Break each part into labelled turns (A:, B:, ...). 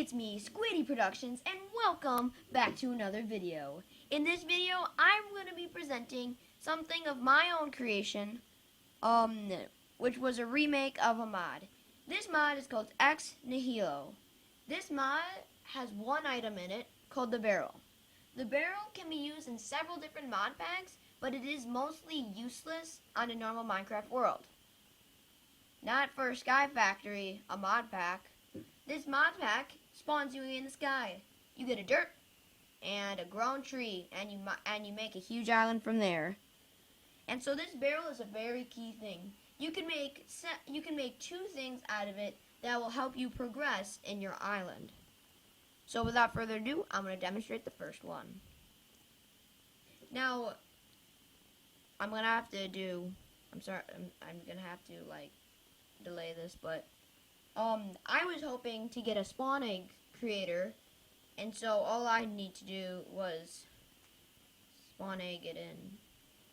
A: it's me, Squidy Productions, and welcome back to another video. In this video, I'm going to be presenting something of my own creation, which was a remake of a mod. This mod is called Ex Nihilo. This mod has one item in it called the barrel. The barrel can be used in several different mod packs, but it is mostly useless on a normal Minecraft world. Not for Sky Factory, a mod pack. This mod pack spawns you in the sky. You get a dirt and a grown tree, and you make a huge island from there. And so this barrel is a very key thing. You can make two things out of it that will help you progress in your island. So without further ado, I'm going to demonstrate the first one. Now, I'm going to have to delay this, but I was hoping to get a spawn egg creator, and so all I need to do was spawn egg it in,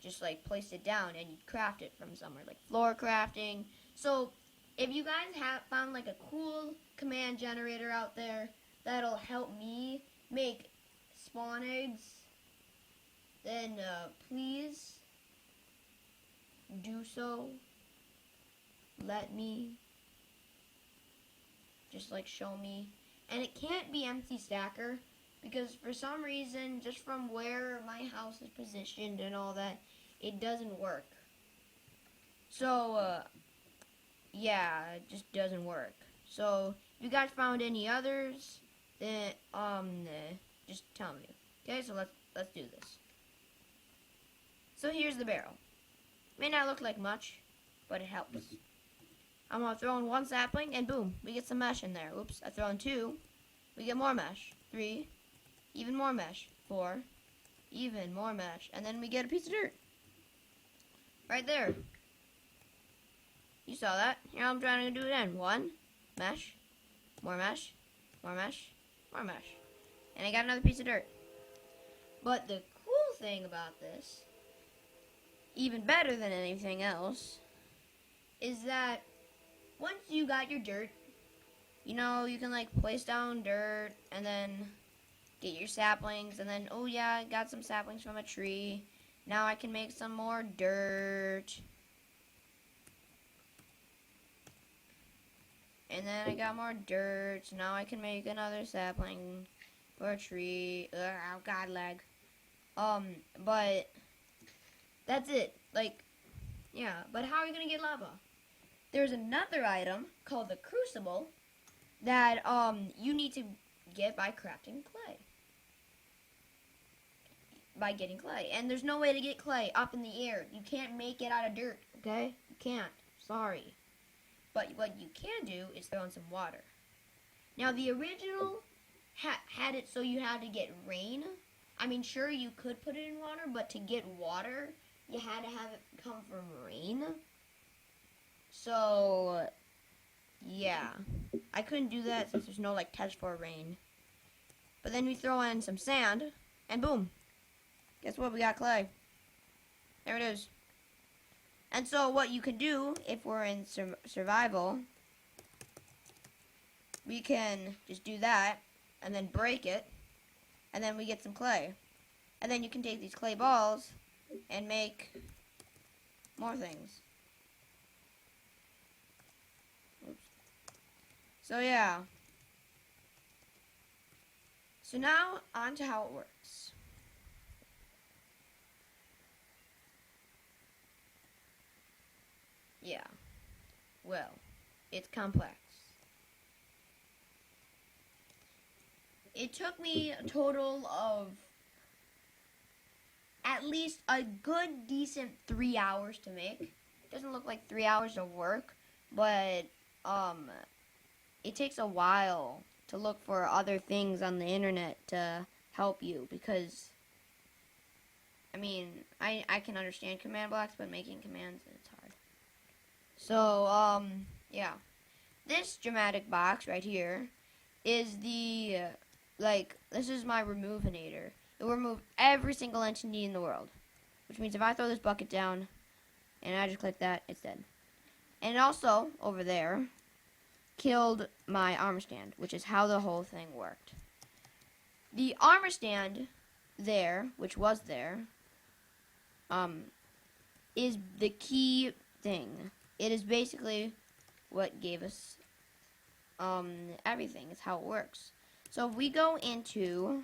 A: just like place it down, and you craft it from somewhere, like floor crafting. So if you guys have found like a cool command generator out there that'll help me make spawn eggs, then please do so. Let me. Just like show me. And it can't be empty stacker, because for some reason, just from where my house is positioned and all that, it doesn't work. So yeah, it just doesn't work. So if you guys found any others, then just tell me. Okay, so let's do this. So here's the barrel. May not look like much, but it helps. I'm going to throw in one sapling, and boom, we get some mesh in there. Oops, I throw in two, we get more mesh. 3, even more mesh. 4, even more mesh. And then we get a piece of dirt. Right there. You saw that. Here I'm trying to do it again. 1, mesh, more mesh, more mesh, more mesh. And I got another piece of dirt. But the cool thing about this, even better than anything else, is that once you got your dirt, you know, you can like place down dirt and then get your saplings, and then, oh yeah, I got some saplings from a tree. Now I can make some more dirt. And then I got more dirt, so now I can make another sapling for a tree. Ugh, oh god, lag. But that's it. Like, yeah, but how are you gonna get lava? There's another item called the crucible that you need to get by crafting clay. By getting clay. And there's no way to get clay up in the air. You can't make it out of dirt, okay? You can't. Sorry. But what you can do is throw in some water. Now, the original had it so you had to get rain. I mean, sure, you could put it in water, but to get water, you had to have it come from rain. So, yeah, I couldn't do that since there's no, like, test for rain. But then we throw in some sand, and boom, guess what? We got clay. There it is. And so what you can do, if we're in survival, we can just do that, and then break it, and then we get some clay. And then you can take these clay balls and make more things. So yeah. So now, on to how it works. Yeah. Well, it's complex. It took me a total of at least a good, decent 3 hours to make. Doesn't look like 3 hours of work, but it takes a while to look for other things on the internet to help you, because, I mean, I can understand command blocks, but making commands, it's hard. So, yeah. This dramatic box right here is the, this is my removinator. It will remove every single entity in the world, which means if I throw this bucket down and I just click that, it's dead. And also, over there, killed my armor stand, which is how the whole thing worked. The armor stand there, which was there, is the key thing. It is basically what gave us everything. It's how it works. So if we go into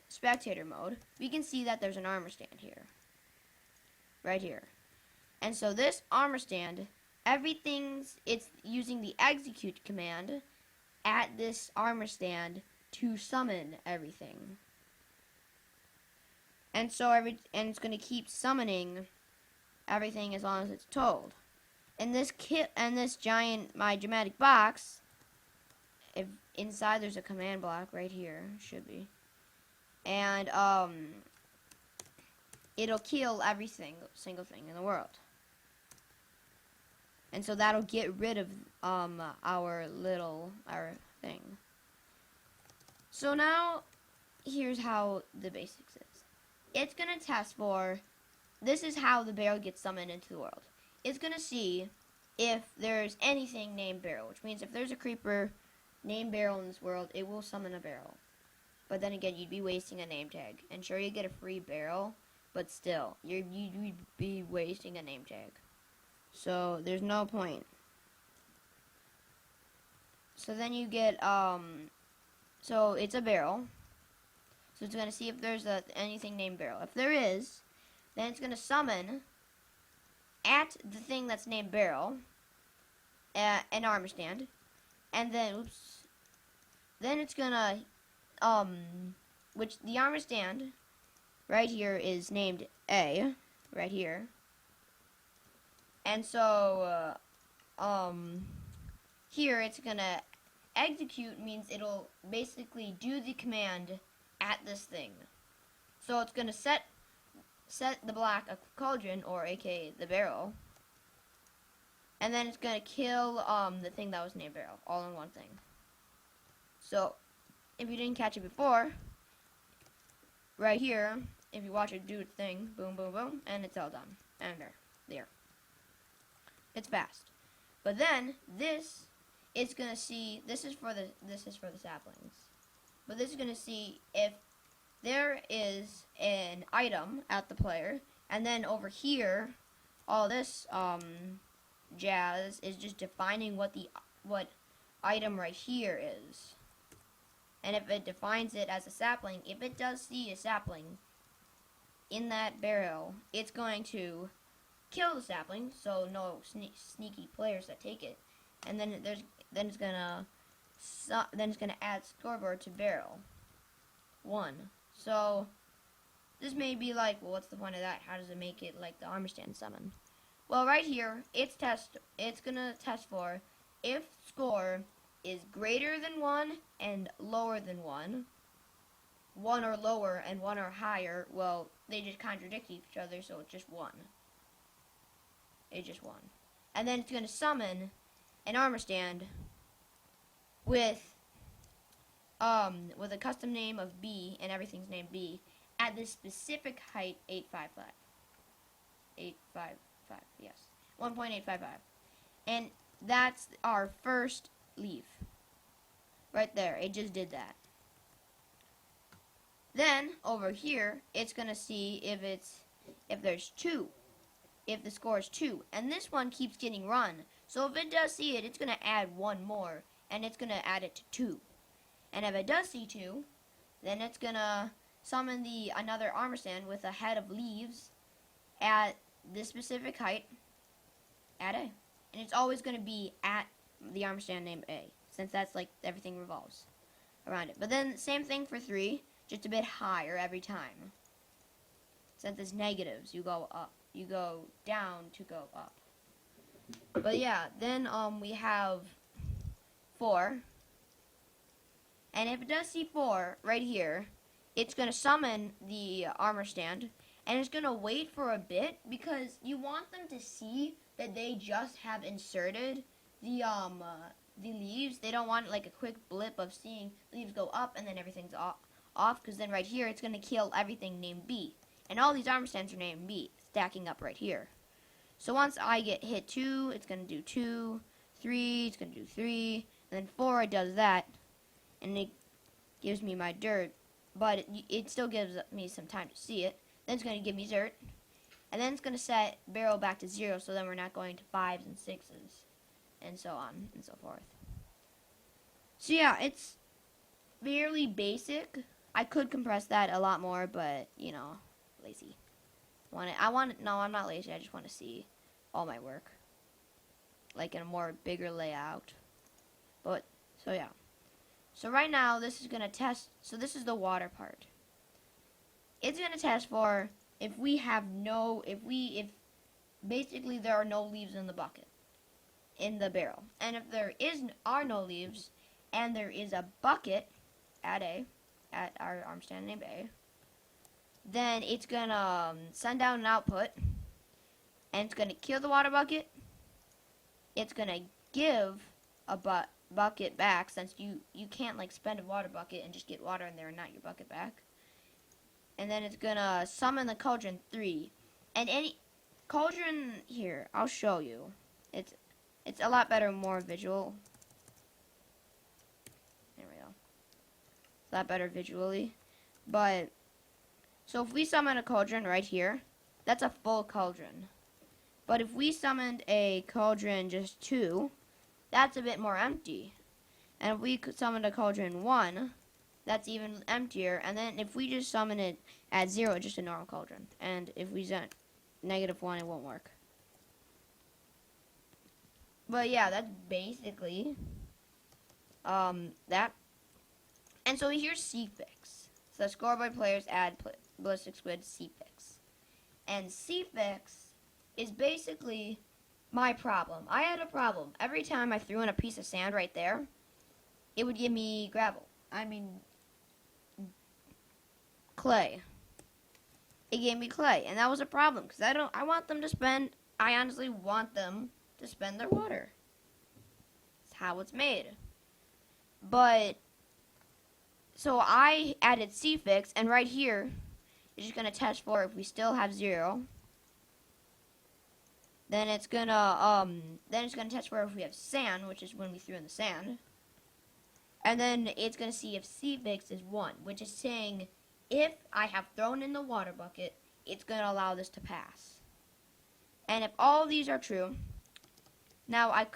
A: spectator mode, we can see that there's an armor stand here. Right here. And so this armor stand, it's using the execute command at this armor stand to summon everything. And so it's going to keep summoning everything as long as it's told. In this kit and this my dramatic box, if inside there's a command block right here, should be. And it'll kill every single thing in the world. And so that'll get rid of our thing. So now here's how the basics is. It's gonna test for, this is how the barrel gets summoned into the world. It's gonna see if there's anything named barrel, which means if there's a creeper named barrel in this world, it will summon a barrel. But then again, you'd be wasting a name tag. And sure, you get a free barrel, but still, you'd be wasting a name tag. So there's no point. So then you get so it's a barrel. So it's gonna see if there's anything named barrel. If there is, then it's gonna summon at the thing that's named barrel an armor stand, and then then it's gonna which the armor stand right here is named A right here. And so here it's gonna execute, means it'll basically do the command at this thing. So it's gonna set the black a cauldron, or aka the barrel, and then it's gonna kill the thing that was named barrel, all in one thing. So if you didn't catch it before, right here, if you watch it do its thing, boom, boom, boom, and it's all done. And there. It's fast. But then this, it's gonna see. This is for the saplings. But this is gonna see if there is an item at the player, and then over here, all this jazz is just defining what item right here is. And if it defines it as a sapling, if it does see a sapling in that barrel, it's going to kill the sapling, so no sneaky players that take it. And then it's gonna add scoreboard to barrel 1. So this may be like, well, what's the point of that? How does it make it like the armor stand summon? Well, right here, it's gonna test for if score is greater than 1 and lower than 1. 1 or lower and 1 or higher, well, they just contradict each other, so it's just 1. It's just 1. And then it's going to summon an armor stand with a custom name of B, and everything's named B, at this specific height, 855. 855, yes. 1.855. And that's our first leaf. Right there, it just did that. Then, over here, it's going to see if there's 2. If the score is 2. And this one keeps getting run. So if it does see it, it's going to add 1 more. And it's going to add it to 2. And if it does see 2, then it's going to summon another armor stand with a head of leaves at this specific height at A. And it's always going to be at the armor stand named A, since that's like everything revolves around it. But then same thing for 3, just a bit higher every time. Since it's negatives, you go up. You go down to go up. But yeah, then we have 4. And if it does see 4 right here, it's going to summon the armor stand, and it's going to wait for a bit because you want them to see that they just have inserted the leaves. They don't want like a quick blip of seeing leaves go up and then everything's off, because then right here it's going to kill everything named B. And all these armor stands are named B, stacking up right here. So once I get hit 2, it's going to do 2, 3, it's going to do 3, and then 4, it does that, and it gives me my dirt, but it still gives me some time to see it. Then it's going to give me dirt, and then it's going to set barrel back to 0, so then we're not going to 5s and 6s, and so on and so forth. So yeah, it's fairly basic. I could compress that a lot more, but, you know, lazy. No, I'm not lazy, I just want to see all my work, like in a more bigger layout. But, so yeah. So right now, this is going to test, so this is the water part. It's going to test for if basically there are no leaves in the bucket, in the barrel. And if there are no leaves, and there is a bucket at our arm stand named A, then it's going to send out an output, and it's going to kill the water bucket. It's going to give a bucket back, since you can't like spend a water bucket and just get water in there and not your bucket back. And then it's going to summon the cauldron 3. And any cauldron here, I'll show you. It's a lot better, more visual. There we go. It's a lot better visually. But so if we summon a cauldron right here, that's a full cauldron. But if we summoned a cauldron just 2, that's a bit more empty. And if we summoned a cauldron 1, that's even emptier. And then if we just summon it at 0, it's just a normal cauldron. And if we set -1, it won't work. But yeah, that's basically that. And so here's C-Fix. So scoreboard players add Ballistic Squid C-Fix. And C-Fix is basically my problem. I had a problem. Every time I threw in a piece of sand right there, it would give me clay. It gave me clay, and that was a problem, because I honestly want them to spend their water. That's how it's made. But, so I added C-Fix, and right here, it's just going to test for if we still have 0. Then it's gonna test for if we have sand, which is when we threw in the sand. And then it's gonna see if C-Fix is 1, which is saying if I have thrown in the water bucket, it's gonna allow this to pass. And if all of these are true, now I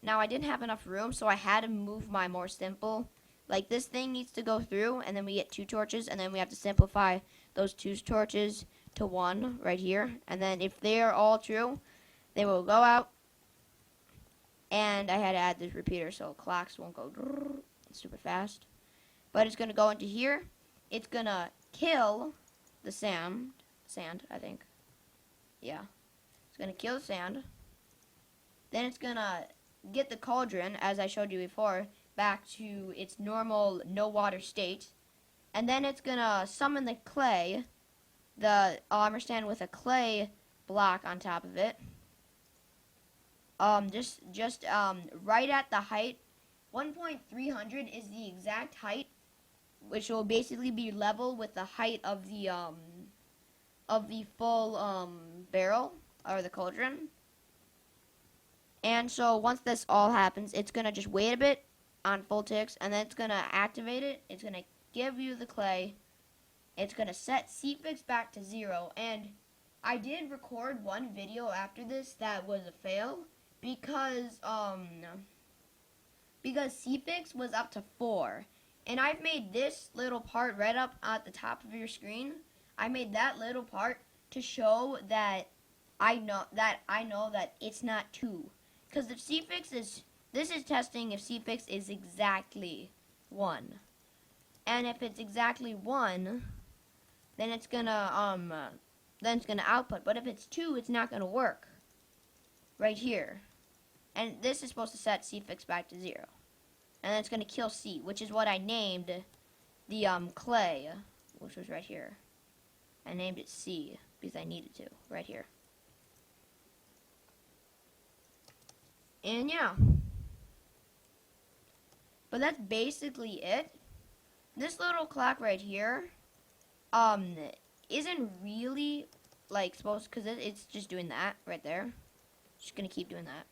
A: didn't have enough room, so I had to move my more simple. Like this thing needs to go through, and then we get 2 torches, and then we have to simplify those 2 torches to 1 right here. And then if they are all true, they will go out, and I had to add this repeater so clocks won't go super fast. But it's going to go into here. It's going to kill the sand, I think. Yeah. It's going to kill the sand. Then it's going to get the cauldron, as I showed you before, back to its normal no water state. And then it's going to summon the clay, the armor stand with a clay block on top of it. Just right at the height, 1.300 is the exact height, which will basically be level with the height of the full barrel or the cauldron. And so once this all happens, it's gonna just wait a bit on full ticks, and then it's gonna activate it. It's gonna give you the clay. It's gonna set C-Fix back to 0, and I did record one video after this that was a fail. Because C-Fix was up to 4, and I've made this little part right up at the top of your screen. I made that little part to show that I know that it's not 2, because if C-Fix this is testing if C-Fix is exactly 1, and if it's exactly 1, then it's gonna output. But if it's 2, it's not gonna work. Right here. And this is supposed to set C-Fix back to 0. And then it's going to kill C, which is what I named the clay, which was right here. I named it C because I needed to, right here. And yeah. But that's basically it. This little clock right here isn't really like supposed, because it's just doing that right there. Just gonna keep doing that.